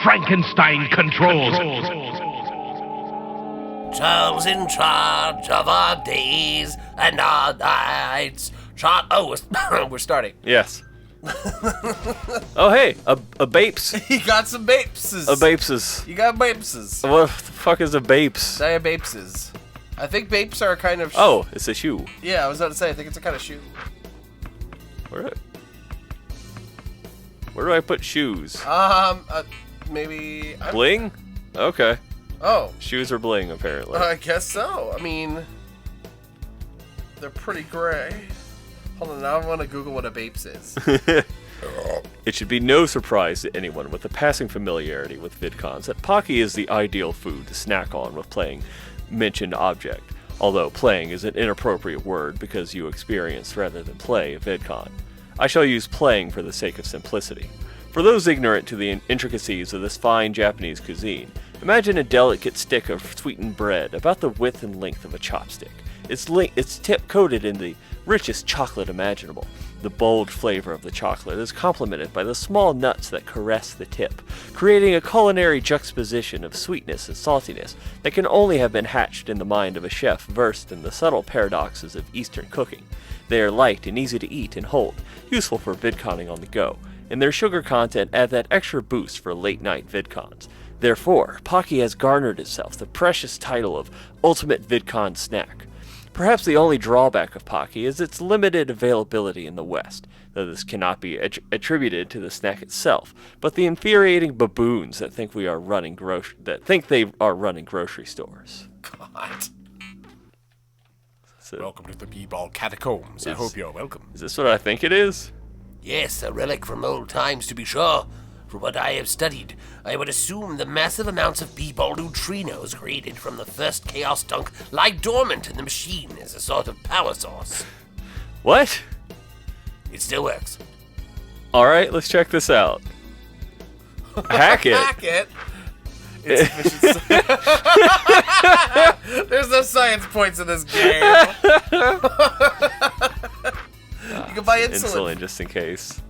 Frankenstein controls. Charles in charge of our days and our nights. We're starting. Yes. Oh, hey, a Bapes. You got some Bapeses. A Bapeses. You got Bapeses. What the fuck is a Bapes? They have Bapeses. I think Bapes are a kind of... Oh, it's a shoe. Yeah, I was about to say, I think it's a kind of shoe. Where do I put shoes? Maybe... Bling? Okay. Oh. Shoes are bling, apparently. I guess so. I mean... They're pretty gray. Hold on, now I want to Google what a Bapes is. It should be no surprise to anyone with a passing familiarity with VidCons that Pocky is the ideal food to snack on with playing mentioned object, although playing is an inappropriate word because you experience rather than play a VidCon. I shall use playing for the sake of simplicity. For those ignorant to the intricacies of this fine Japanese cuisine, imagine a delicate stick of sweetened bread about the width and length of a chopstick. Its tip coated in the richest chocolate imaginable. The bold flavor of the chocolate is complemented by the small nuts that caress the tip, creating a culinary juxtaposition of sweetness and saltiness that can only have been hatched in the mind of a chef versed in the subtle paradoxes of Eastern cooking. They are light and easy to eat and hold, useful for vidconning on the go, and their sugar content add that extra boost for late-night vidcons. Therefore, Pocky has garnered itself the precious title of Ultimate VidCon Snack. Perhaps the only drawback of Pocky is its limited availability in the West, though this cannot be attributed to the snack itself, but the infuriating baboons that think they are running grocery stores. God. So, welcome to the B-Ball Catacombs. I hope you're welcome. Is this what I think it is? Yes, a relic from old times, to be sure. From what I have studied, I would assume the massive amounts of B-Ball neutrinos created from the first Chaos Dunk lie dormant in the machine as a sort of power source. What? It still works. Alright, let's check this out. Hack it. Hack it? There's no science points in this game. You can buy insulin. Just in case.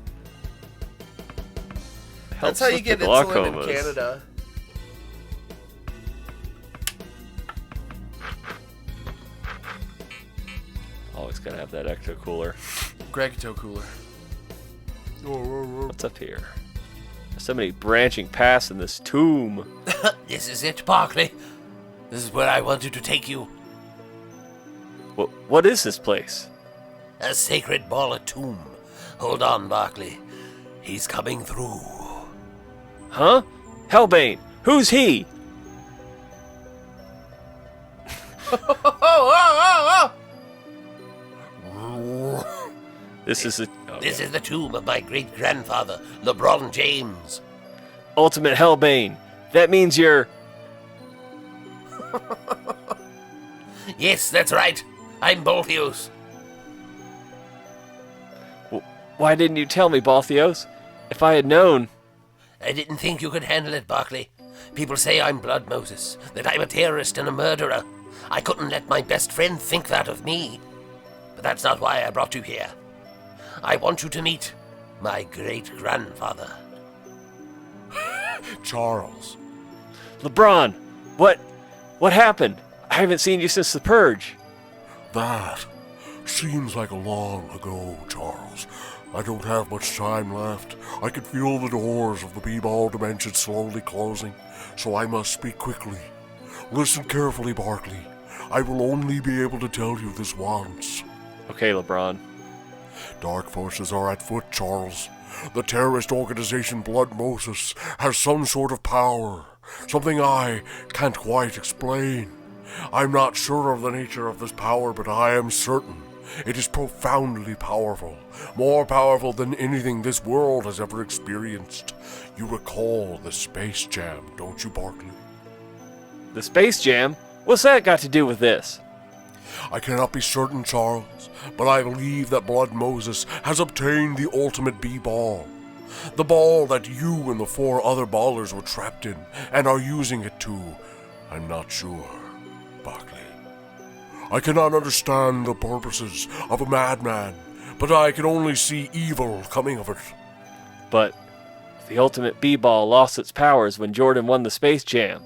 That's how you get insulin in Canada. Always gotta have that ecto cooler. Gregito cooler. What's up here? There's so many branching paths in this tomb. This is it, Barkley. This is where I wanted to take you. What is this place? A sacred baller tomb. Hold on, Barkley. He's coming through. Huh? Hellbane, who's he? This is the tomb of my great-grandfather, LeBron James. Ultimate Hellbane. That means you're... Yes, that's right. I'm Balthios. Why didn't you tell me, Balthios? If I had known... I didn't think you could handle it, Barkley. People say I'm Blood Moses, that I'm a terrorist and a murderer. I couldn't let my best friend think that of me. But that's not why I brought you here. I want you to meet my great-grandfather. Charles. LeBron, what happened? I haven't seen you since the Purge. That seems like a long ago, Charles. I don't have much time left. I can feel the doors of the B-Ball dimension slowly closing, so I must speak quickly. Listen carefully, Barkley. I will only be able to tell you this once. Okay, LeBron. Dark forces are at foot, Charles. The terrorist organization Blood Moses has some sort of power, something I can't quite explain. I'm not sure of the nature of this power, but I am certain it is profoundly powerful, more powerful than anything this world has ever experienced. You recall the Space Jam, don't you, Barkley? The Space Jam? What's that got to do with this? I cannot be certain, Charles, but I believe that Blood Moses has obtained the ultimate B-Ball. The ball that you and the 4 other ballers were trapped in, and are using it to... I'm not sure, Barkley. I cannot understand the purposes of a madman, but I can only see evil coming of it. But The ultimate B-ball lost its powers when Jordan won the Space Jam.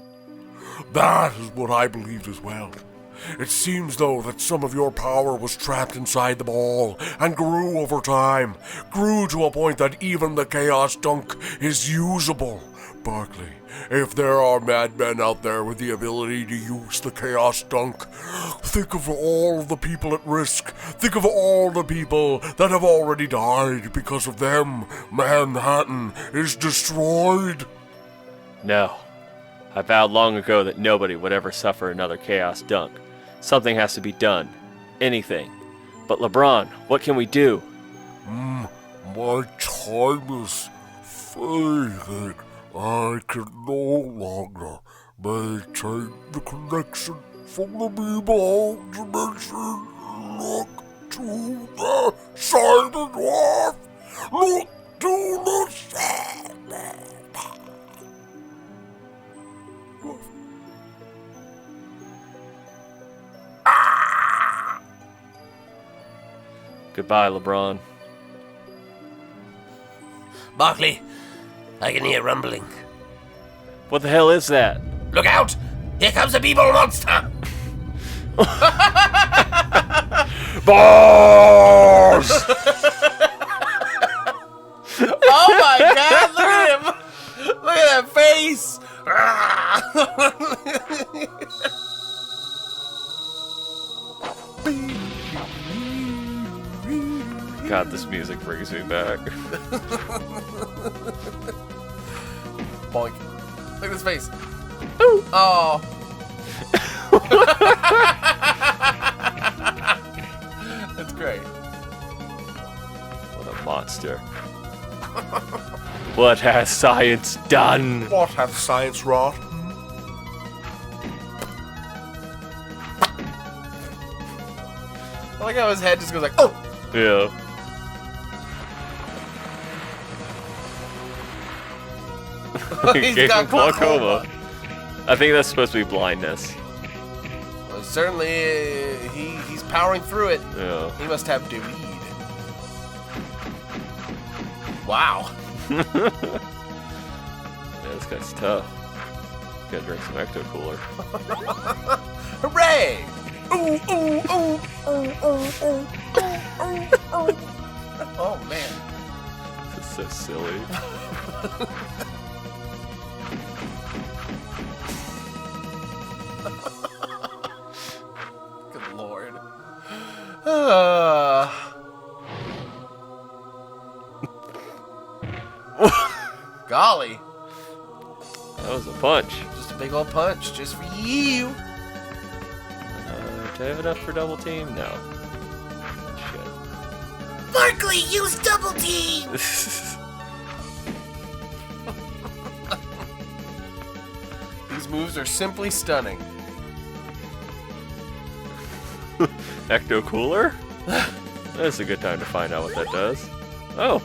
That is what I believed as well. It seems, though, that some of your power was trapped inside the ball and grew over time. Grew to a point that even the Chaos Dunk is usable. Barkley, if there are madmen out there with the ability to use the Chaos Dunk, think of all of the people at risk. Think of all the people that have already died because of them. Manhattan is destroyed. No. I vowed long ago that nobody would ever suffer another Chaos Dunk. Something has to be done. Anything. But LeBron, what can we do? My time is fading. I can no longer maintain the connection from the B-ball dimension. Look to the Silent Dwarf! Look to the Silent Dwarf! Goodbye, LeBron. Barkley, I can hear rumbling. What the hell is that? Look out! Here comes a B-ball monster! Boss! Oh my god, look at him! Look at that face! God, this music brings me back. Boink. Look at his face. Ooh. Oh. That's great. What a monster. What has science done? What hath science wrought? I like how his head just goes like, oh! Yeah. He's got glaucoma. I think that's supposed to be blindness. Well, certainly, he's powering through it. Yeah. He must have the weed. Wow. Yeah, this guy's tough. Gotta drink some Ecto Cooler. Hooray! Ooh, ooh, ooh, ooh, ooh, ooh, ooh, ooh. Oh, man. This is so silly. Good lord. Golly. That was a punch. Just a big old punch, just for you. Do I have enough for double team? No. Shit. Barkley, use double team! These moves are simply stunning. Ecto Cooler? That's a good time to find out what that does. Oh.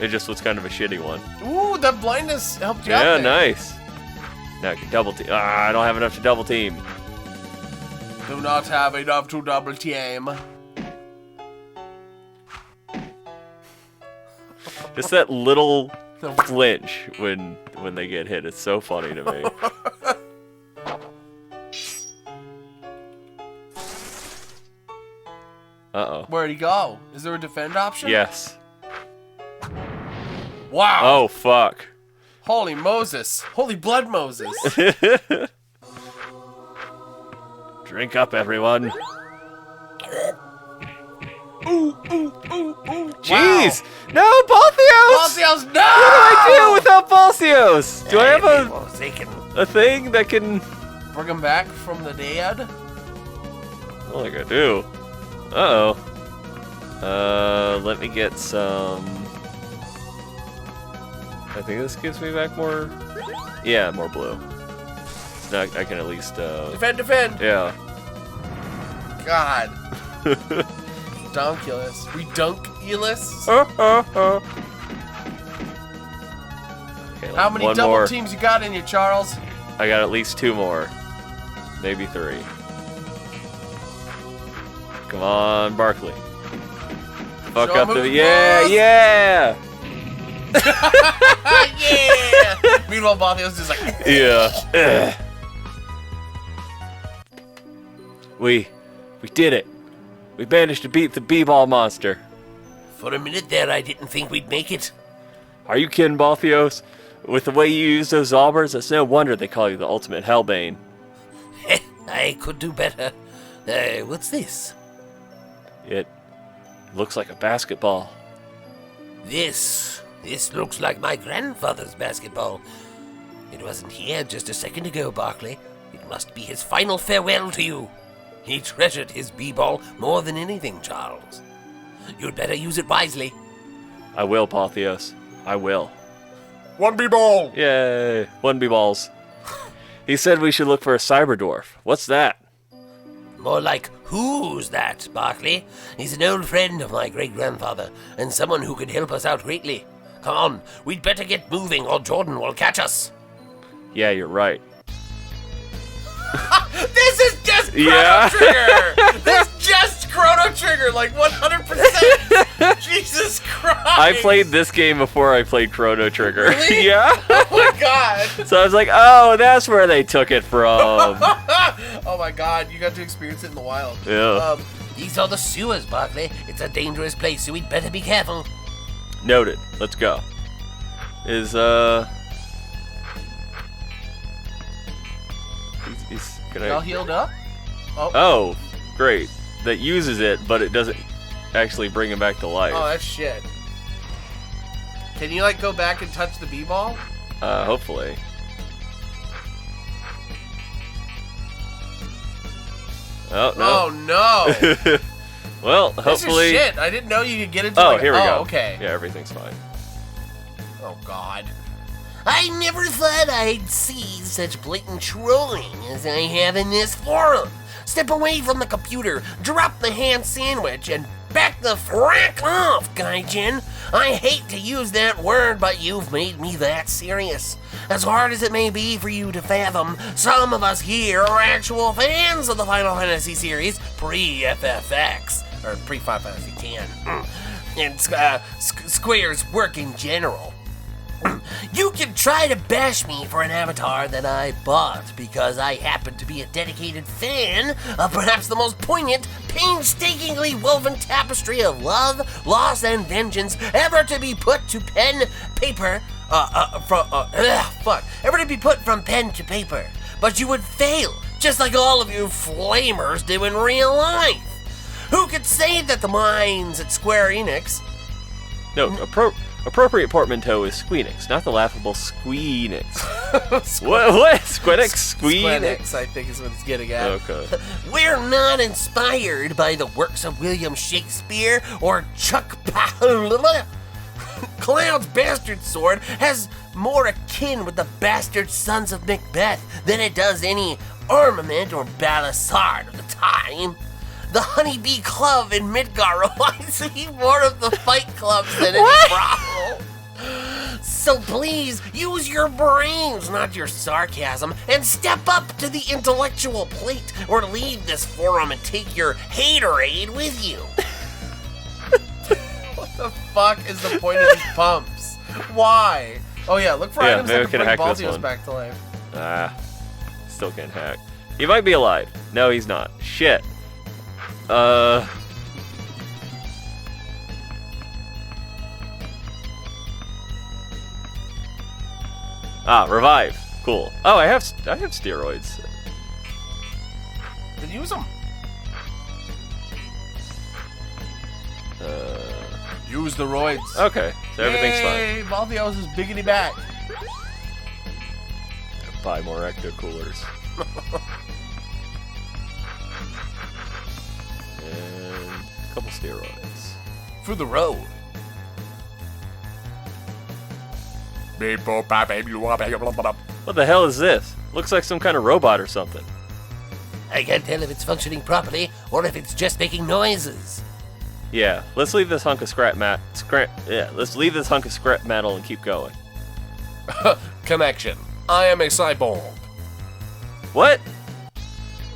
It just was kind of a shitty one. Ooh, that blindness helped you out Yeah, there. nice. Now I can double team. Ah, I don't have enough to double team. Do not have enough to double team. Just that little flinch when they get hit. It's so funny to me. Uh-oh. Where'd he go? Is there a defend option? Yes. Wow. Oh, fuck. Holy Moses. Holy blood Moses. Drink up, everyone. Ooh, ooh, ooh, ooh. Jeez! Wow. No, Balthios! Balthios, no! What do I do without Balthios? Do I have a a thing that can... bring him back from the dead? What do I do? Uh-oh. Let me get some... I think this gives me back more... Yeah, more blue. Now I can at least, Defend, defend! Yeah. God. Redunculous. Redunculous? Okay, How many one double more. teams you got in you, Charles? I got at least 2 more. Maybe 3. Come on, Barkley. Fuck Show up him the... who's Yeah, boss. yeah! Yeah! Meanwhile, Balthio's just like... Yeah. We did it. We managed to beat the b-ball monster. For a minute there, I didn't think we'd make it. Are you kidding, Balthios? With the way you use those aubers, it's no wonder they call you the ultimate Hellbane. I could do better. What's this? It looks like a basketball. This looks like my grandfather's basketball. It wasn't here just a second ago, Barkley. It must be his final farewell to you. He treasured his b-ball more than anything, Charles. You'd better use it wisely. I will, Balthios. I will. 1B ball! Yay! 1B balls. He said we should look for a cyberdwarf. What's that? More like, who's that, Barkley? He's an old friend of my great-grandfather, and someone who could help us out greatly. Come on, we'd better get moving, or Jordan will catch us. Yeah, you're right. This is just Chrono Yeah. Trigger! This is just Chrono Trigger, like 100%! Jesus Christ! I played this game before I played Chrono Trigger. Really? Yeah. Oh my god! So I was like, oh, that's where they took it from. Oh my god, you got to experience it in the wild. Yeah. These are the sewers, Barkley. It's a dangerous place, so we'd better be careful. Noted. Let's go. Is he's Y'all gonna. healed up? Oh, great. That uses it, but it doesn't actually bring him back to life. Oh, that's shit. Can you, like, go back and touch the b-ball? Hopefully. Oh no. Oh, no! Well, This hopefully. is shit. I didn't know you could get into Oh, like, here we go. Okay. Yeah, everything's fine. Oh, God. I never thought I'd see such blatant trolling as I have in this forum. Step away from the computer, drop the ham sandwich, and back the frack off, Gaijin. I hate to use that word, but you've made me that serious. As hard as it may be for you to fathom, some of us here are actual fans of the Final Fantasy series pre-FFX, or pre-Final Fantasy X, and Square's work in general. You can try to bash me for an avatar that I bought because I happen to be a dedicated fan of perhaps the most poignant, painstakingly woven tapestry of love, loss, and vengeance ever to be put to paper from pen to paper. But you would fail, just like all of you flamers do in real life. Who could say that the minds at Square Enix... No, appropriate portmanteau is Squeenix, not the laughable Squeenix. What? Squeenix? Squeenix, I think is what it's getting at. Okay. We're not inspired by the works of William Shakespeare or Chuck Cloud's bastard sword has more akin with the bastard sons of Macbeth than it does any armament or balisard of the time. The Honeybee Club in Midgar reminds me more of the Fight Clubs than any brothel. So please, use your brains, not your sarcasm, and step up to the intellectual plate, or leave this forum and take your haterade with you. What the fuck is the point of these pumps? Why? Oh yeah, look for items maybe that we can can bring hack this Balthios one. back to life. Still can't hack. He might be alive. No, he's not. Shit. Revive. Cool. Oh, I have steroids. Then use them. Use the roids. Okay, so everything's fine. Yay, Balthios is biggity back. Buy more ecto coolers. And a couple steroids. For the road. What the hell is this? Looks like some kind of robot or something. I can't tell if it's functioning properly or if it's just making noises. Yeah, let's leave this hunk of let's leave this hunk of scrap metal and keep going. Connection. I am a cyborg. What?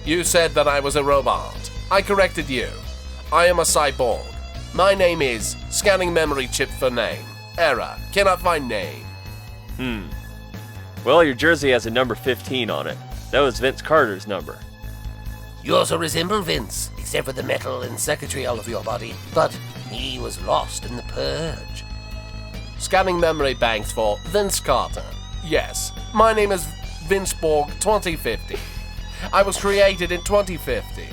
You said that I was a robot. I corrected you. I am a cyborg. My name is Scanning Memory Chip for Name. Error. Cannot find name. Well, your jersey has a number 15 on it. That was Vince Carter's number. You also resemble Vince, except for the metal and circuitry all over your body. But he was lost in the purge. Scanning memory banks for Vince Carter. Yes, my name is Vince Borg 2050. I was created in 2050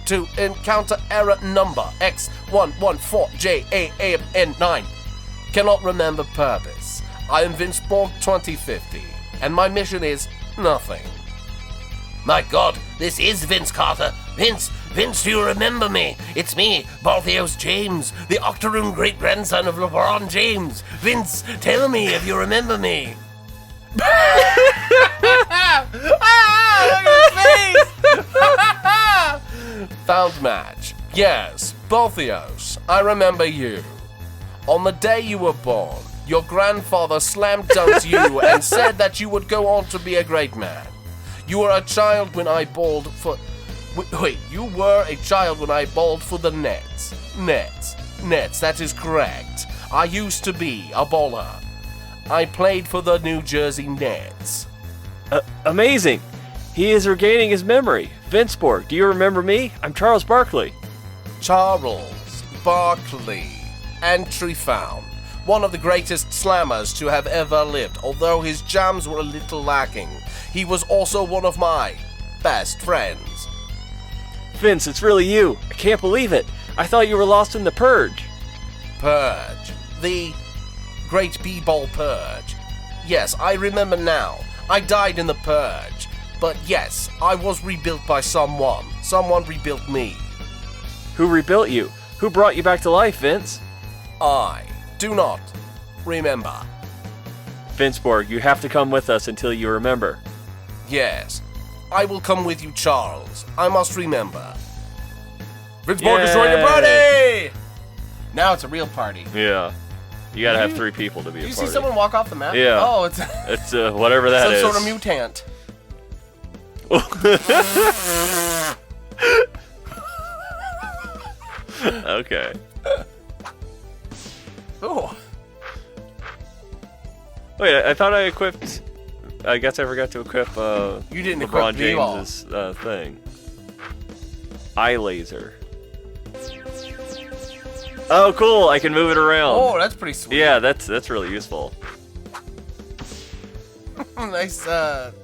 to encounter error number X114JAAN9. Cannot remember purpose. I am Vince Borg 2050, and my mission is nothing. My God, this is Vince Carter. Vince, do you remember me? It's me, Barkley James, the octoroon great-grandson of LeBron James. Vince, tell me if you remember me. Look at his face! Found match. Yes, Barkley's. I remember you. On the day you were born, your grandfather slam-dunked you and said that you would go on to be a great man. You were a child when I bowled for... Wait, you were a child when I bowled for the Nets. Nets, that is correct. I used to be a bowler. I played for the New Jersey Nets. Amazing! He is regaining his memory. Vince Borg, do you remember me? I'm Charles Barkley. Charles Barkley. Entry found. One of the greatest slammers to have ever lived, although his jams were a little lacking. He was also one of my best friends. Vince, it's really you. I can't believe it. I thought you were lost in the purge. Purge. The Great B-Ball Purge. Yes, I remember now. I died in the purge. But yes, I was rebuilt by someone. Someone rebuilt me. Who rebuilt you? Who brought you back to life, Vince? I do not remember. Vince Borg, you have to come with us until you remember. Yes, I will come with you, Charles. I must remember. Vince Borg is joining the party! Now it's a real party. Yeah. You gotta have 3 people to be a Do you party. see someone walk off the map? Yeah. Oh, it's It's whatever that is. some sort of mutant. Okay. Oh. Wait, I thought I equipped... I guess I forgot to equip You didn't LeBron equip B-ball. James's thing. Eye laser. Oh, cool! I can move it around. Oh, that's pretty sweet. Yeah, that's really useful. Nice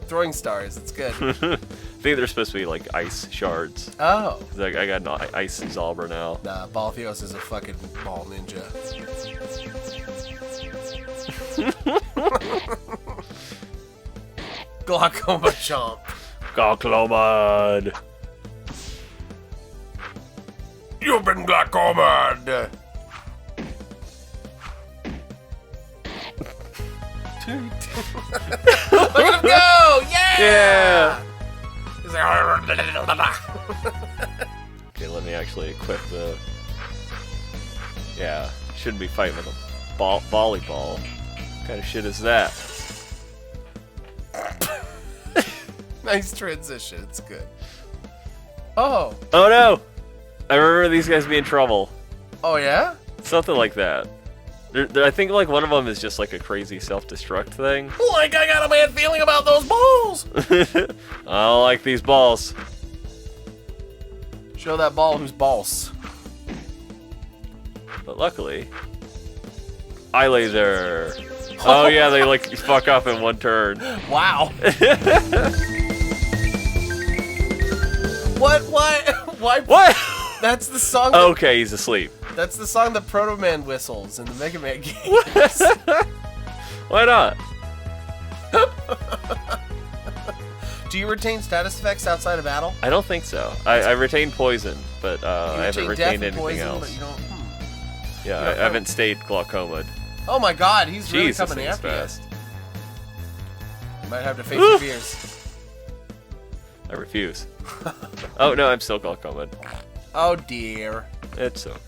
throwing stars. That's good. I think they're supposed to be like ice shards. Oh. 'Cause I got an ice Zalber now. Nah, Baltheos is a fucking ball ninja. Glaucoma chomp. Glaucomad! You've been glaucomed. Look at him go! Yeah! Yeah! He's like, Okay, let me actually equip the... Yeah, shouldn't be fighting with a volleyball. What kind of shit is that? nice transition. It's good. Oh. Oh no! I remember these guys being in trouble. Oh, yeah? Something like that. I think like one of them is just like a crazy self-destruct thing. Like I got a bad feeling about those balls. I don't like these balls. Show that ball who's boss. But luckily... Eye laser! Oh yeah, they like fuck up in one turn. Wow. What? Why? What? That's the song. That, Okay, he's asleep. That's the song that Proto Man whistles in the Mega Man games. Why not? Do you retain status effects outside of battle? I don't think so. I retained poison, but I haven't retained death and anything poison, else. But you don't. Yeah, You I haven't stayed glaucoma. Oh my God, he's really Jeez, this coming thing's after fast. you. Might have to face your fears. I refuse. Oh no, I'm still glaucoma. Oh dear. It's okay.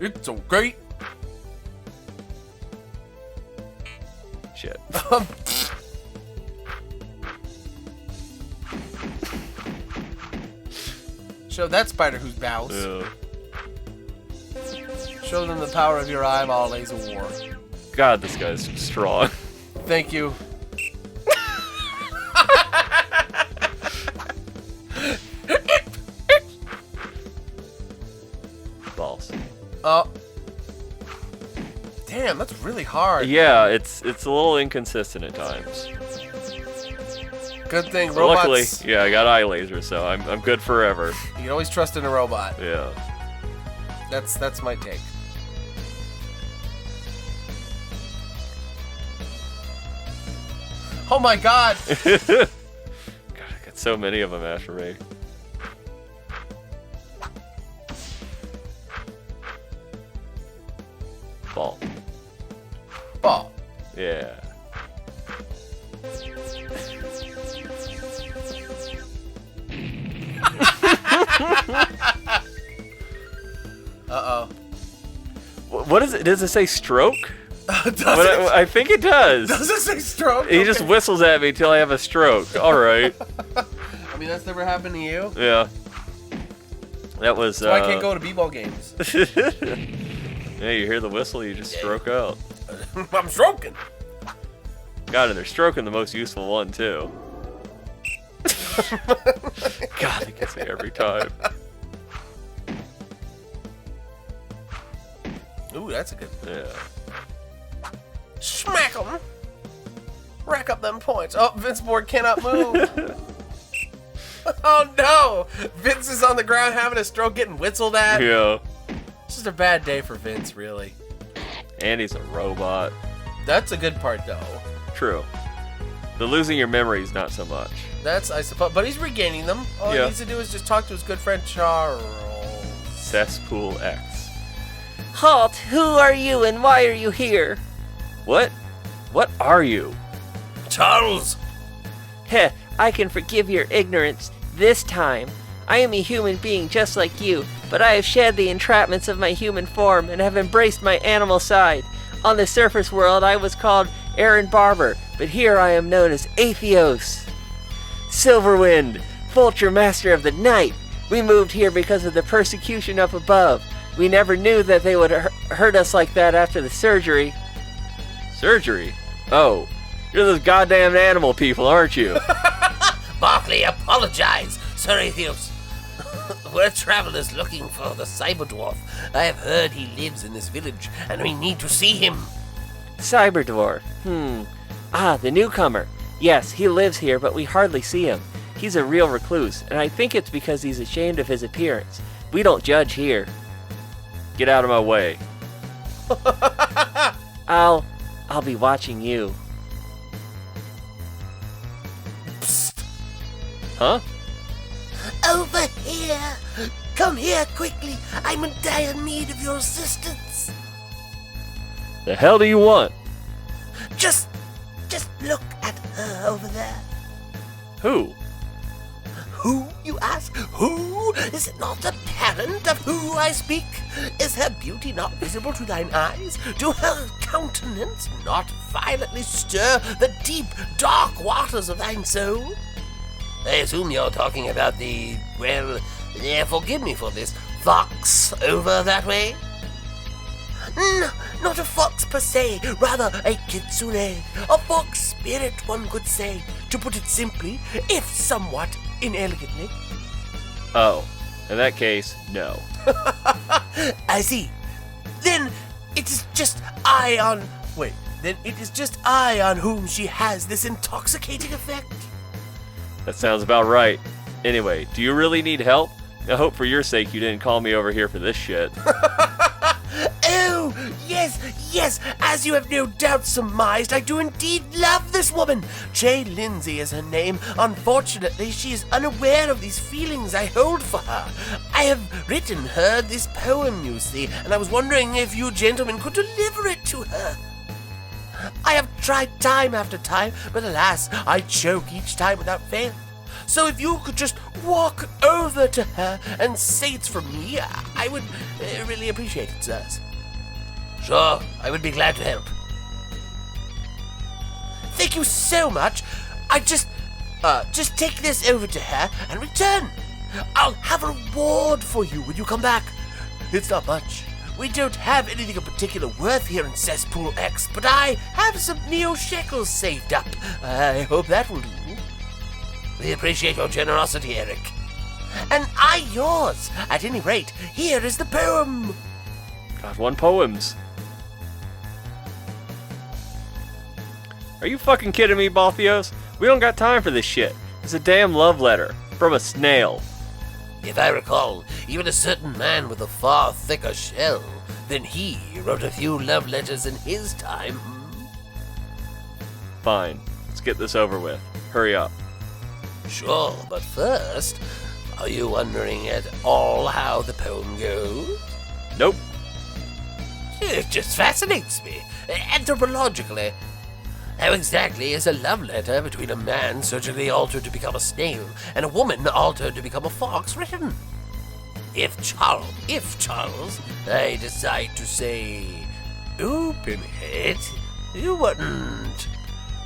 It's okay. Shit. Show that spider who's bows. Ugh. Show Show them the power of your eyeballs of war. God, this guy's strong. Thank you. Balls. Oh. Damn, that's really hard. Yeah, it's a little inconsistent at times. Good thing So luckily, robots. yeah, I got eye laser, so I'm good forever. You can always trust in a robot. Yeah. That's my take. Oh my god! God, I got so many of them after me. Ball. Ball. Yeah. Uh-oh. What is it? Does it say stroke? Does But it? I think it does. Does it say stroke? He just whistles at me till I have a stroke. All right. I mean, that's never happened to you. Yeah. That was. That's why I can't go to b-ball games. Yeah, you hear the whistle, you just stroke out. I'm stroking. God, and they're stroking the most useful one too. God, it gets me every time. Ooh, that's a good. Yeah. Smack 'em. Rack up them points. Oh, Vince Board cannot move. Oh no! Vince is on the ground having a stroke, getting whistled at. Yeah. It's just a bad day for Vince, really. And he's a robot. That's a good part, though. True. The losing your memories, not so much. That's, I suppose, but he's regaining them. All he Yeah. needs to do is just talk to his good friend Charles. Cesspool X. Halt! Who are you and why are you here? What? What are you? Charles! Heh, I can forgive your ignorance this time. I am a human being just like you, but I have shed the entrapments of my human form and have embraced my animal side. On the surface world I was called Aaron Barber, but here I am known as Atheos. Silverwind, Vulture Master of the Night. We moved here because of the persecution up above. We never knew that they would hurt us like that after the surgery. Surgery? Oh, you're those goddamn animal people, aren't you? Barkley, apologize, Sir Atheos. We're travelers looking for the cyber dwarf. I have heard he lives in this village, and we need to see him. Cyberdwarf. Ah, the newcomer. Yes, he lives here, but we hardly see him. He's a real recluse, and I think it's because he's ashamed of his appearance. We don't judge here. Get out of my way. I'll be watching you. Huh? Over here! Come here quickly! I'm in dire need of your assistance! The hell do you want? Just look at her over there. Who? Who, you ask? Who? Is it not apparent of who I speak? Is her beauty not visible to thine eyes? Do her countenance not violently stir the deep, dark waters of thine soul? I assume you're talking about the, well, forgive me for this, fox over that way? No, not a fox per se, rather a kitsune. A fox spirit, one could say, to put it simply, if somewhat inelegantly. Oh, in that case, no. I see. Then it is just I on whom she has this intoxicating effect. That sounds about right. Anyway, do you really need help? I hope for your sake you didn't call me over here for this shit. Oh, yes, as you have no doubt surmised, I do indeed love this woman. Jay Lindsay is her name. Unfortunately, she is unaware of these feelings I hold for her. I have written her this poem, you see, and I was wondering if you gentlemen could deliver it to her. I have tried time after time, but alas, I choke each time without fail. So if you could just walk over to her and say it's from me, I would really appreciate it, sirs. Sure, I would be glad to help. Thank you so much. I just take this over to her and return. I'll have a reward for you when you come back. It's not much. We don't have anything of particular worth here in Cesspool X, but I have some neo-shekels saved up. I hope that will do. We appreciate your generosity, Eric. And I yours. At any rate, here is the poem. God, 1 poems. Are you fucking kidding me, Balthios? We don't got time for this shit. It's a damn love letter from a snail. If I recall, even a certain man with a far thicker shell than he wrote a few love letters in his time. Fine. Let's get this over with. Hurry up. Sure, but first, are you wondering at all how the poem goes? Nope. It just fascinates me, anthropologically. How exactly is a love letter between a man surgically altered to become a snail and a woman altered to become a fox written? If Charles, I decide to say, open it, you wouldn't.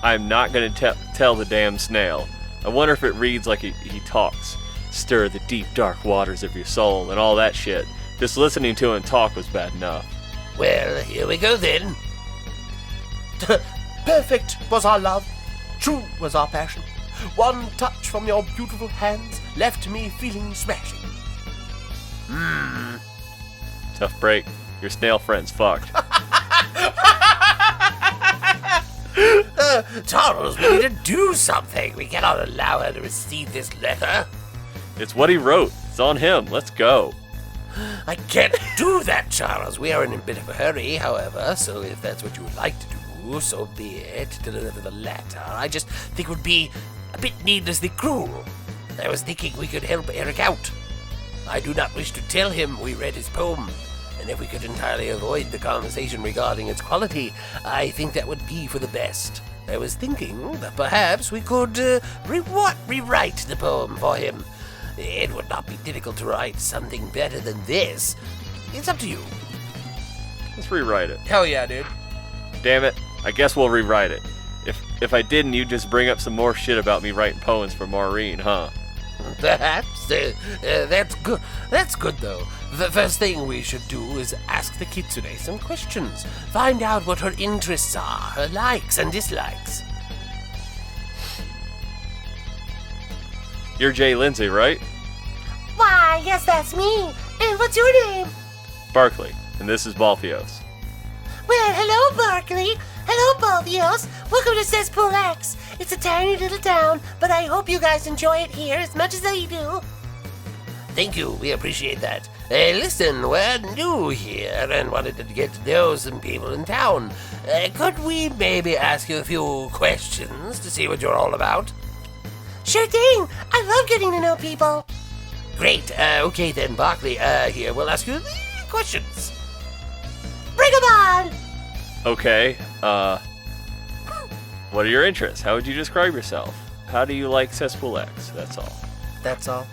I'm not gonna tell the damn snail. I wonder if it reads like he talks. Stir the deep dark waters of your soul and all that shit. Just listening to him talk was bad enough. Well, here we go then. Perfect was our love, true was our passion. One touch from your beautiful hands left me feeling smashing. Tough break. Your snail friend's fucked. Charles, we need to do something. We cannot allow her to receive this letter. It's what he wrote. It's on him. Let's go. I can't do that, Charles. We are in a bit of a hurry, however, so if that's what you would like to do, so be it. Deliver the letter. I just think it would be a bit needlessly cruel. I was thinking we could help Eric out. I do not wish to tell him we read his poem, and if we could entirely avoid the conversation regarding its quality, I think that would be for the best. I was thinking that perhaps we could rewrite the poem for him. It would not be difficult to write something better than this. It's up to you. Let's rewrite it. Hell yeah, dude. Damn it. I guess we'll rewrite it. If I didn't, you'd just bring up some more shit about me writing poems for Maureen, huh? Perhaps. That's good. That's good, though. The first thing we should do is ask the kitsune some questions. Find out what her interests are, her likes and dislikes. You're Jay Lindsay, right? Why, yes, that's me. And what's your name? Barkley, and this is Balthios. Well, hello, Barkley. Hello, Balthios. Welcome to Cesspool X. It's a tiny little town, but I hope you guys enjoy it here as much as I do. Thank you. We appreciate that. Listen, we're new here and wanted to get to know some people in town. Could we maybe ask you a few questions to see what you're all about? Sure thing. I love getting to know people. Great. Okay then, Barkley. Here, we'll ask you questions. Bring 'em on. Okay, what are your interests? How would you describe yourself? How do you like Cesspool X? That's all. That's all.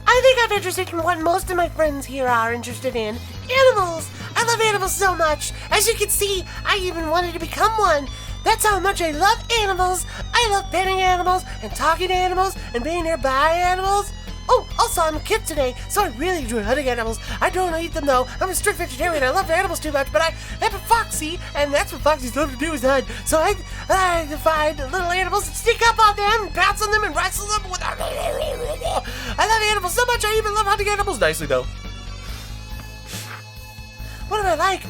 I think I'm interested in what most of my friends here are interested in. Animals. I love animals so much. As you can see, I even wanted to become one. That's how much I love animals. I love petting animals and talking to animals and being nearby animals. Oh, also, I'm a kid today, so I really enjoy hunting animals. I don't eat them, though. I'm a strict vegetarian. I love animals too much, but I'm a foxy, and that's what foxys love to do is hunt. So I find little animals and sneak up on them and pounce on them and wrestle them with... I love animals so much, I even love hunting animals nicely, though. What do I like?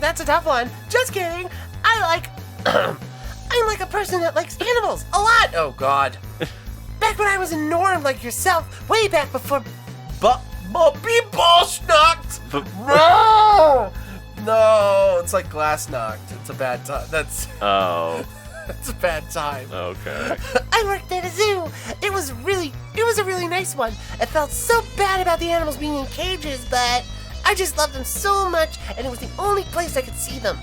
That's a tough one. Just kidding. I like... I'm like a person that likes animals a lot. Oh, God. Back when I was a norm like yourself, way back before... Be boss knocked! No! No, it's like glass knocked. It's a bad time. Oh. That's a bad time. Okay. I worked at a zoo. It was a really nice one. I felt so bad about the animals being in cages, but I just loved them so much, and it was the only place I could see them.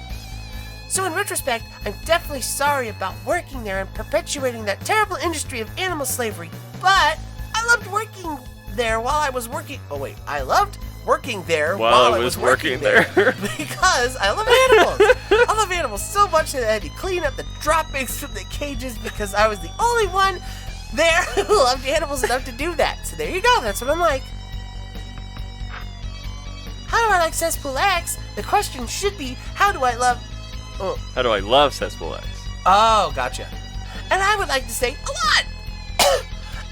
So in retrospect, I'm definitely sorry about working there and perpetuating that terrible industry of animal slavery. But I loved working there while I was working... Oh wait, I loved working there while I was working there. Because I love animals. I love animals so much that I had to clean up the droppings from the cages because I was the only one there who loved animals enough to do that. So there you go, that's what I'm like. How how do I like Cesspool X? The question should be, how do I love... How do I love Cesspool X? Oh, gotcha. And I would like to say, a lot!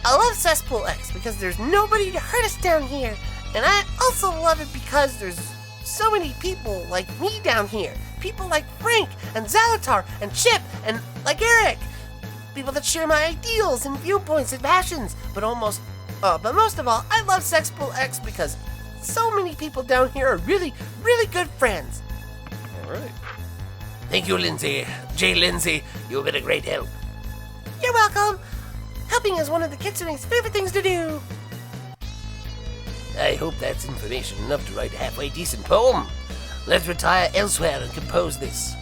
I love Cesspool X because there's nobody to hurt us down here. And I also love it because there's so many people like me down here. People like Frank and Zalatar and Chip and like Eric. People that share my ideals and viewpoints and passions. But most of all, I love Cesspool X because so many people down here are really, really good friends. All right. Thank you, Lindsay. Jay Lindsay, you've been a great help. You're welcome. Helping is one of the Kitsune's favorite things to do. I hope that's information enough to write a halfway decent poem. Let's retire elsewhere and compose this.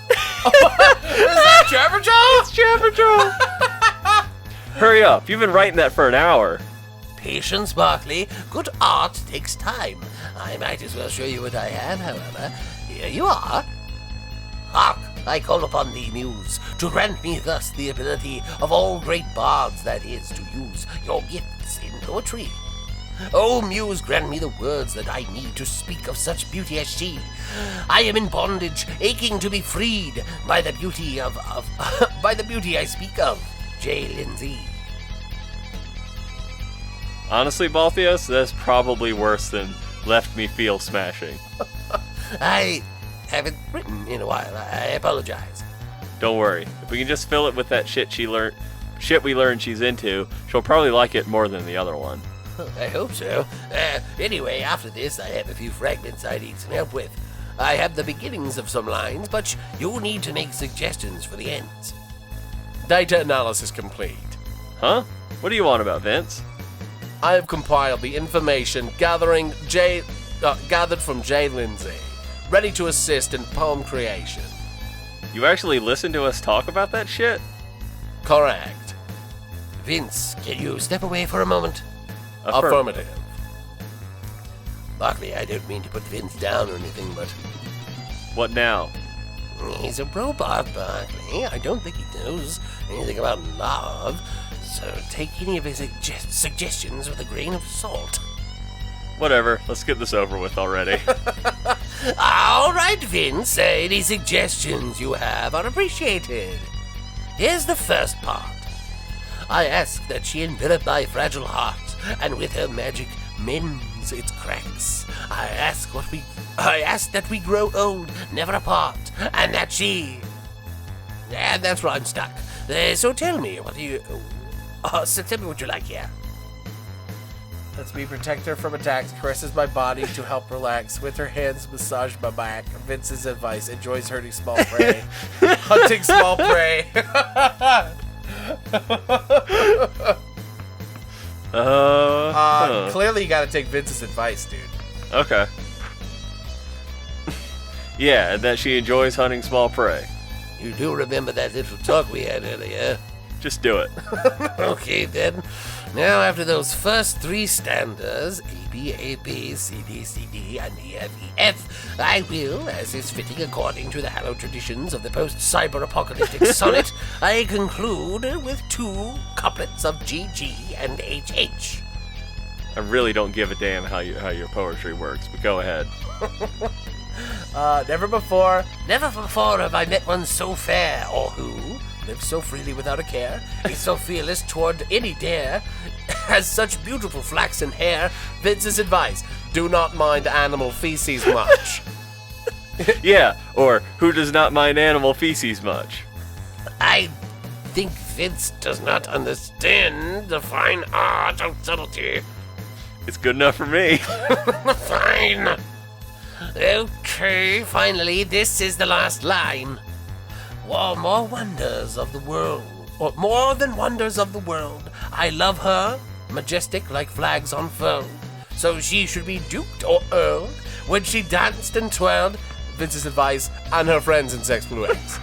Is that Trevor Joe? It's Trevor Joe. Hurry up. You've been writing that for an hour. Patience, Barkley. Good art takes time. I might as well show you what I have, however. Here you are. Hark! I call upon thee, Muse, to grant me thus the ability of all great bards, that is, to use your gifts in poetry. Oh, Muse, grant me the words that I need to speak of such beauty as she. I am in bondage, aching to be freed by the beauty by the beauty I speak of. J. Lindsay. Honestly, Balthios, that's probably worse than Left Me Feel Smashing. I haven't written in a while. I apologize. Don't worry. If we can just fill it with that shit we learned she's into, she'll probably like it more than the other one. I hope so. Anyway, after this, I have a few fragments I need some help with. I have the beginnings of some lines, but you'll need to make suggestions for the ends. Data analysis complete. Huh? What do you want about Vince? I have compiled the information gathered from Jay Lindsay, ready to assist in poem creation. You actually listened to us talk about that shit? Correct. Vince, can you step away for a moment? Affirmative. Barkley, I don't mean to put Vince down or anything, but What now? he's a robot, Barkley. I don't think he knows anything about love, so take any of his suggestions with a grain of salt. Whatever, let's get this over with already. All right, Vince, any suggestions you have are appreciated. Here's the first part. I ask that she envelop my fragile heart, and with her magic mends its cracks. I ask that we grow old, never apart, and that she... that's where I'm stuck. So tell me, what you like here? Lets me protect her from attacks, caresses my body to help relax. With her hands, massage my back. Vince's advice, enjoys hurting small prey. Hunting small prey. Clearly you gotta take Vince's advice, dude. Okay. Yeah, and that she enjoys hunting small prey. You do remember that little talk we had earlier? Just do it. Okay, then. Now, after those first three stanzas, A, B, A, B, C, D, C, D, and E, F, E, F, I will, as is fitting according to the hallowed traditions of the post-cyber-apocalyptic sonnet, I conclude with 2 couplets of G, G, and H, H. I really don't give a damn how your poetry works, but go ahead. Never before have I met one so fair, or who lives so freely without a care, is so fearless toward any dare, has such beautiful flaxen hair. Vince's advice, do not mind animal feces much. Yeah, or who does not mind animal feces much? I think Vince does not understand the fine art of subtlety. It's good enough for me. Fine. Okay, finally, this is the last line. More wonders of the world, or more than wonders of the world. I love her, majestic like flags unfurled. So she should be duked or earled when she danced and twirled. Vince's advice, and her friends in Cesspool X.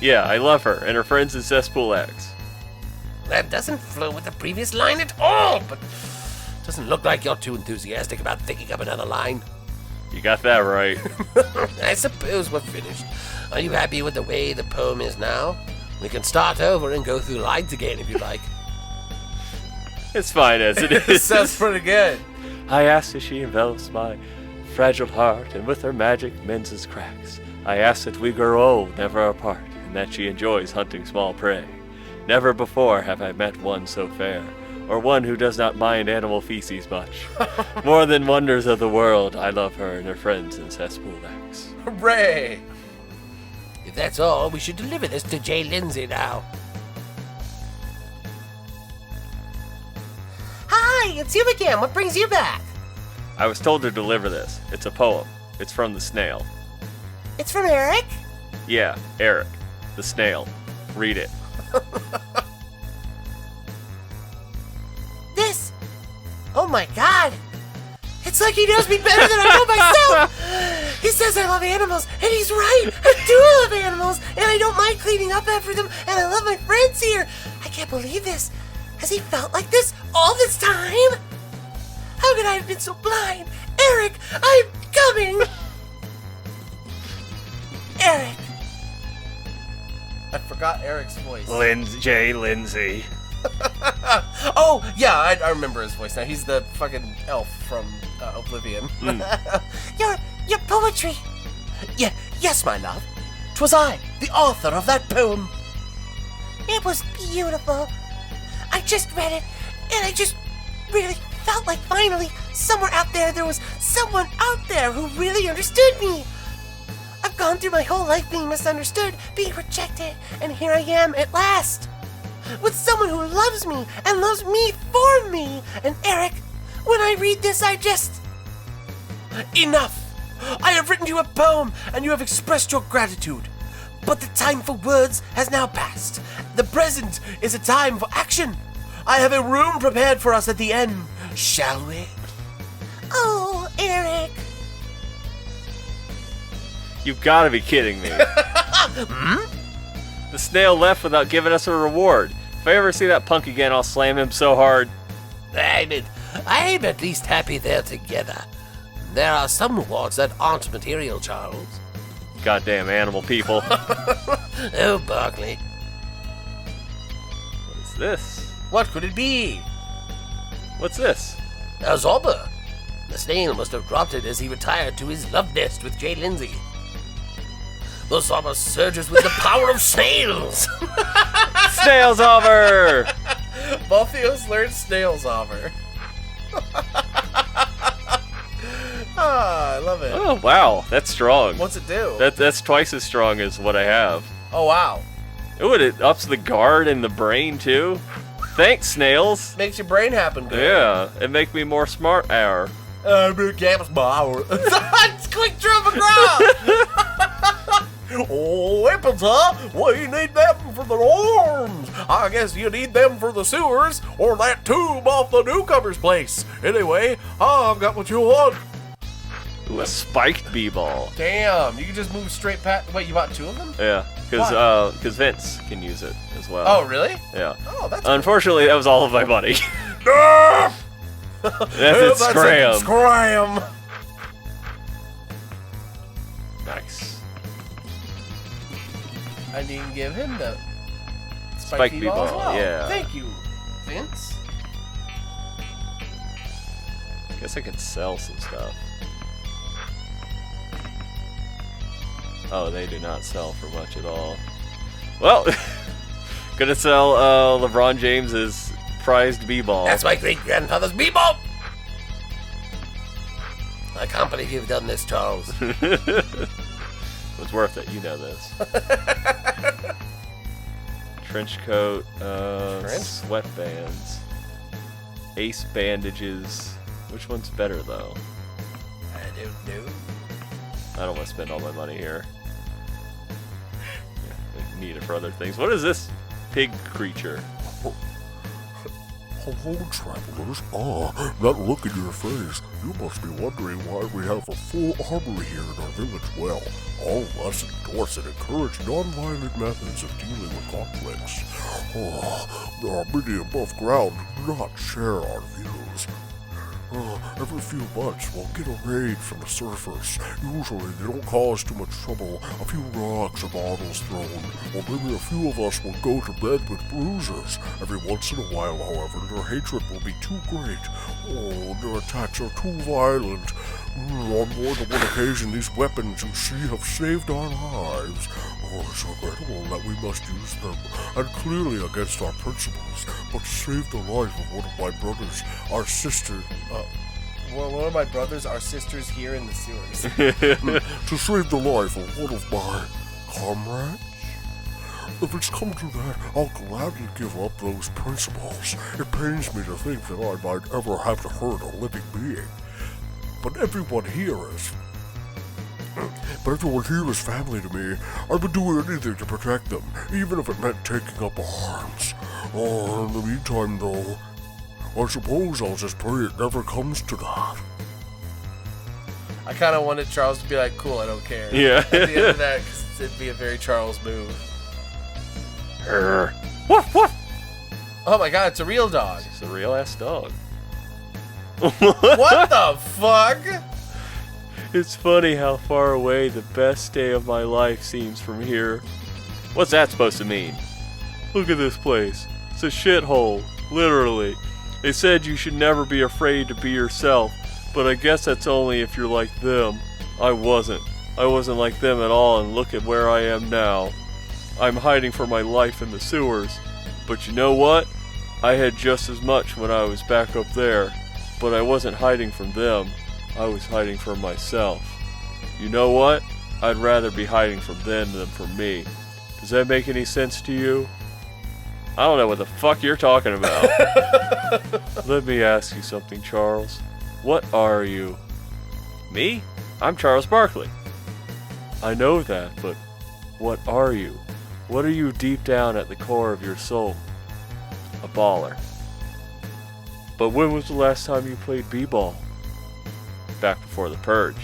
Yeah, I love her, and her friends in Cesspool X. That doesn't flow with the previous line at all, but doesn't look like you're too enthusiastic about thinking up another line. You got that right. I suppose we're finished. Are you happy with the way the poem is now? We can start over and go through lines again if you like. It's fine as it is. Sounds pretty good. I ask as she envelops my fragile heart, and with her magic mends its cracks. I ask that we grow old, never apart, and that she enjoys hunting small prey. Never before have I met one so fair, or one who does not mind animal feces much. More than wonders of the world, I love her and her friends in Cesspool X. Hooray! If that's all, we should deliver this to Jay Lindsay now. Hi, it's you again. What brings you back? I was told to deliver this. It's a poem. It's from the snail. It's from Eric? Yeah, Eric, the snail. Read it. This? Oh my god! It's like he knows me better than I know myself! He says I love animals, and he's right! I do love animals, and I don't mind cleaning up after them, and I love my friends here! I can't believe this! Has he felt like this all this time? How could I have been so blind? Eric, I'm coming! Eric! I forgot Eric's voice. Jay Lindsay. Oh, yeah, I remember his voice now. He's the fucking elf from Oblivion. Your poetry! Yes, my love. 'Twas I, the author of that poem. It was beautiful. I just read it, and I just really felt like finally, somewhere out there was someone out there who really understood me. I've gone through my whole life being misunderstood, being rejected, and here I am at last. With someone who loves me and loves me for me. And Eric, when I read this, I just... Enough! I have written you a poem, and you have expressed your gratitude. But the time for words has now passed. The present is a time for action. I have a room prepared for us at the end. Shall we? Oh, Eric. You've got to be kidding me. The snail left without giving us a reward. If I ever see that punk again, I'll slam him so hard. I'm at least happy they're together. There are some rewards that aren't material, Charles. Goddamn animal people. Oh, Barkley. What is this? What could it be? What's this? A zobber. The snail must have dropped it as he retired to his love nest with Jay Lindsay. The zobber surges with the power of snails. Snails over! Balthios learned snails over. I love it. Oh, wow. That's strong. What's it do? That's twice as strong as what I have. Oh, wow. Ooh, it ups the guard and the brain, too. Thanks, snails. Makes your brain happen good. Yeah, it make me more smart hour. It's quick draw McGraw. Oh, weapons, huh? We need them for the arms. I guess you need them for the sewers or that tube off the newcomer's place. Anyway, I've got what you want. Ooh, a spiked b-ball. Damn, you can just move straight past. Wait, you bought two of them? Yeah, because Vince can use it as well. Oh, really? Yeah. Oh, that's Unfortunately, that was all of my money. That's it, scram. Scram. Nice. I didn't give him the Spike ball b-ball, as well. yeah. Thank you, Vince. Guess I could sell some stuff. Oh, they do not sell for much at all. Well, gonna sell LeBron James's prized b-ball. That's my great-grandfather's b-ball. I can't believe you've done this, Charles. It was worth it, you know this. Trench coat, sweatbands, ace bandages. Which one's better, though? I don't know. I don't want to spend all my money here. Yeah, I need it for other things. What is this pig creature? Hello, travelers. That look in your face. You must be wondering why we have a full armory here in our village. Well, all of us endorse and encourage non-violent methods of dealing with conflicts. There are many above ground who do not share our views. Every few months, we'll get a raid from the surfers. Usually, they don't cause too much trouble. A few rocks or bottles thrown, or maybe a few of us will go to bed with bruises. Every once in a while, however, their hatred will be too great. Oh, their attacks are too violent. On more than one occasion, these weapons you see have saved our lives. Oh, it's regrettable that we must use them, and clearly against our principles, but to save the life of one of my brothers, our sister, Well, one of my brothers are sisters here in the sewers. to save the life of one of my comrades? If it's come to that, I'll gladly give up those principles. It pains me to think that I might ever have to hurt a living being. But everyone here is family to me. I would do anything to protect them, even if it meant taking up arms. Oh, in the meantime, though, I suppose I'll just pray it never comes to that. I kind of wanted Charles to be like, cool, I don't care. Yeah. At the end of that, 'cause it'd be a very Charles move. Woof, woof. Oh my god, it's a real dog. It's a real ass dog. What the fuck? It's funny how far away the best day of my life seems from here. What's that supposed to mean? Look at this place. It's a shithole, literally. They said you should never be afraid to be yourself, but I guess that's only if you're like them. I wasn't. I wasn't like them at all, and look at where I am now. I'm hiding for my life in the sewers. But you know what? I had just as much when I was back up there. But I wasn't hiding from them. I was hiding from myself. You know what? I'd rather be hiding from them than from me. Does that make any sense to you? I don't know what the fuck you're talking about. Let me ask you something, Charles. What are you? Me? I'm Charles Barkley. I know that, but what are you? What are you deep down at the core of your soul? A baller. But when was the last time you played b-ball? Back before the purge.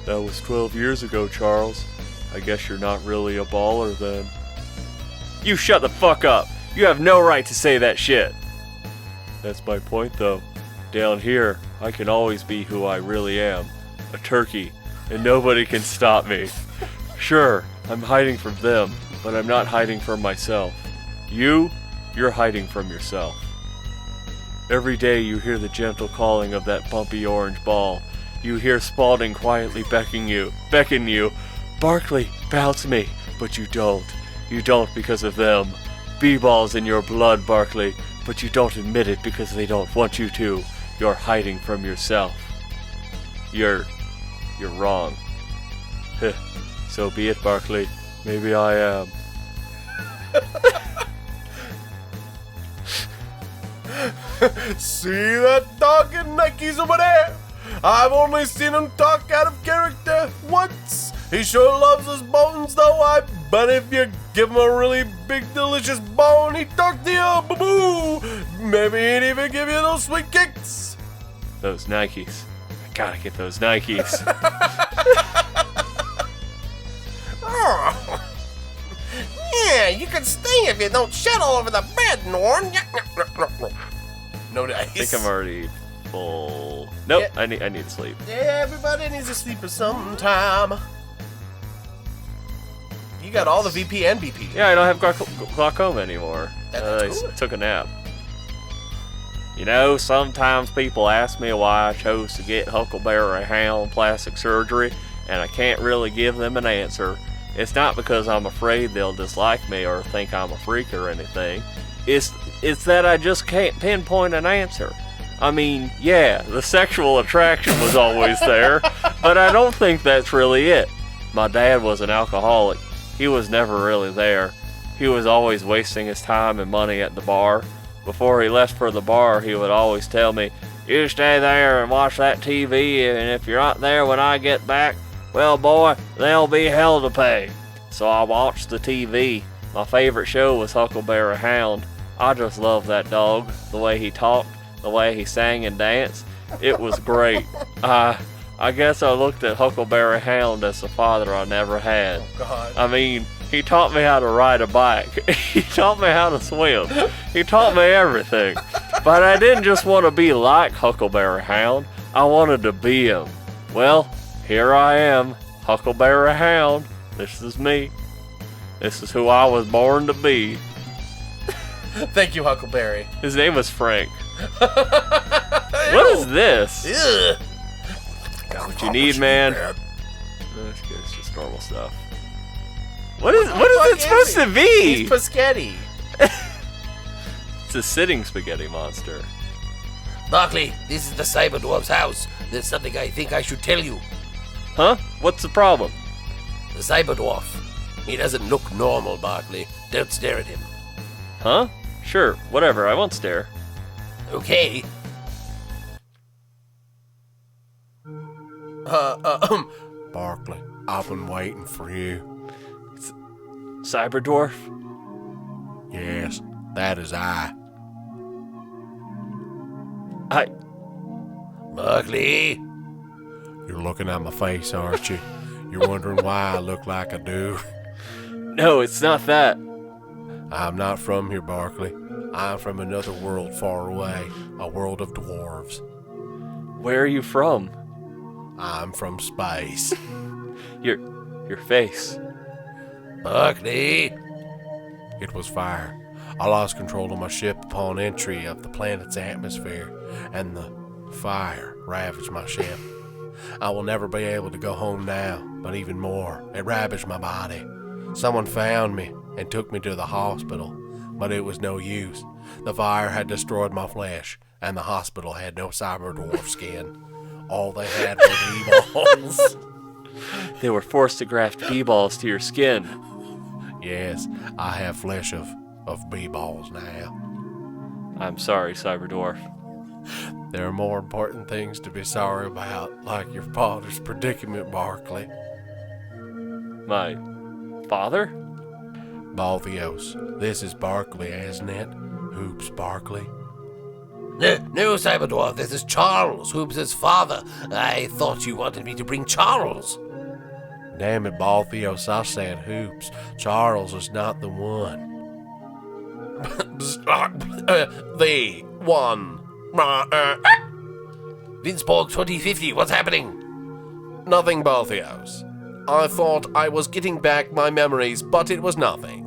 That was 12 years ago, Charles. I guess you're not really a baller then. You shut the fuck up! You have no right to say that shit! That's my point though. Down here, I can always be who I really am. A turkey. And nobody can stop me. Sure, I'm hiding from them, but I'm not hiding from myself. You're hiding from yourself. Every day you hear the gentle calling of that bumpy orange ball. You hear Spaulding quietly beckon you. Barkley, bounce me. But you don't. You don't because of them. B-ball's in your blood, Barkley, but you don't admit it because they don't want you to. You're hiding from yourself. You're wrong. So be it, Barkley. Maybe I am. See that dog in Nikes over there? I've only seen him talk out of character once. He sure loves his bones, though. I bet if you give him a really big, delicious bone, he'd talk to you. Boo-boo. Maybe he'd even give you those sweet kicks. Those Nikes. I gotta get those Nikes. Oh. Yeah, you can stay if you don't shit all over the bed, Norn. No I dice. think I'm already full. Nope, Yeah. I need to sleep. Yeah, everybody needs to sleep for some time. You got all the VP and BP. Yeah, I don't have glaucoma anymore. That's I good. took a nap. You know, sometimes people ask me why I chose to get Huckleberry Hound plastic surgery, and I can't really give them an answer. It's not because I'm afraid they'll dislike me or think I'm a freak or anything. It's that I just can't pinpoint an answer. I mean, yeah, the sexual attraction was always there, but I don't think that's really it. My dad was an alcoholic. He was never really there. He was always wasting his time and money at the bar. Before he left for the bar, he would always tell me, "You stay there and watch that TV, and if you're not there when I get back, well, boy, there'll be hell to pay." So I watched the TV. My favorite show was Huckleberry Hound. I just loved that dog, the way he talked, the way he sang and danced. It was great. I guess I looked at Huckleberry Hound as the father I never had. God. I mean, He taught me how to ride a bike. He taught me how to swim. He taught me everything. But I didn't just want to be like Huckleberry Hound. I wanted to be him. Well, here I am, Huckleberry Hound. This is me. This is who I was born to be. Thank you, Huckleberry. His name was Frank. What is this? Ugh. What you need, man? It's just normal stuff. What is it supposed to be? He's Paschetti. It's a sitting spaghetti monster. Barkley, this is the Cyber Dwarf's house. There's something I think I should tell you. Huh? What's the problem? The Cyber Dwarf. He doesn't look normal, Barkley. Don't stare at him. Huh? Sure, whatever, I won't stare. Okay. Barkley, I've been waiting for you. Cyber Dwarf? Yes, that is I. Barkley. You're looking at my face, aren't you? You're wondering why I look like I do. No, it's not that. I'm not from here, Barkley. I'm from another world far away, a world of dwarves. Where are you from? I'm from space. Your face. Barkley. It was fire. I lost control of my ship upon entry of the planet's atmosphere, and the fire ravaged my ship. I will never be able to go home now, but even more, it ravaged my body. Someone found me and took me to the hospital, but it was no use. The fire had destroyed my flesh, and the hospital had no cyber dwarf skin. All they had were bee-balls. They were forced to graft bee-balls to your skin. Yes, I have flesh of bee-balls now. I'm sorry, Cyber Dwarf. There are more important things to be sorry about, like your father's predicament, Barkley. My father? Balthios, this is Barkley, isn't it? Hoops Barkley. No, Cyber Dwarf, this is Charles, Hoops' father. I thought you wanted me to bring Charles. Damn it, Balthios, I said Hoops. Charles is not the one. The one. Vinceborg 2050, what's happening? Nothing, Balthios. I thought I was getting back my memories, but it was nothing.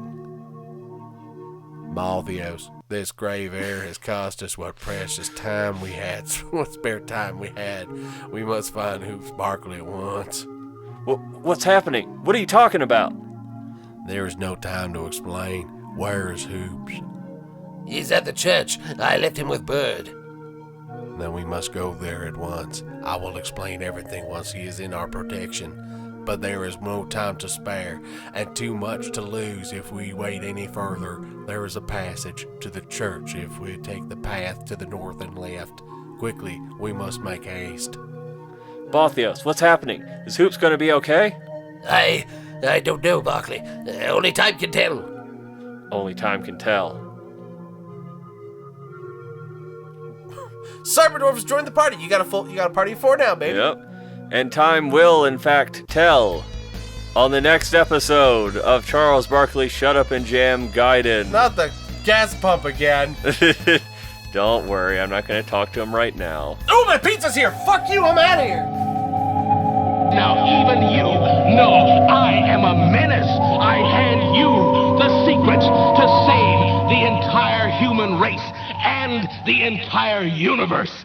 Balthios, this grave air has cost us what precious time we had, what spare time we had. We must find Hoops Barkley at once. What's happening? What are you talking about? There is no time to explain. Where is Hoops? He's at the church. I left him with Bird. Then we must go there at once. I will explain everything once he is in our protection. But there is no time to spare, and too much to lose if we wait any further. There is a passage to the church if we take the path to the north and left. Quickly, we must make haste. Balthios, what's happening? Is Hoops going to be okay? I don't know, Barkley. Only time can tell. Only time can tell. Cyberdwarfs joined the party. You got a party of 4 now, baby. Yep. And time will, in fact, tell on the next episode of Charles Barkley Shut Up and Jam Gaiden. Not the gas pump again. Don't worry, I'm not going to talk to him right now. Oh, my pizza's here. Fuck you, I'm out of here. Now even you know I am a menace. I hand you the secrets to save the entire human race and the entire universe.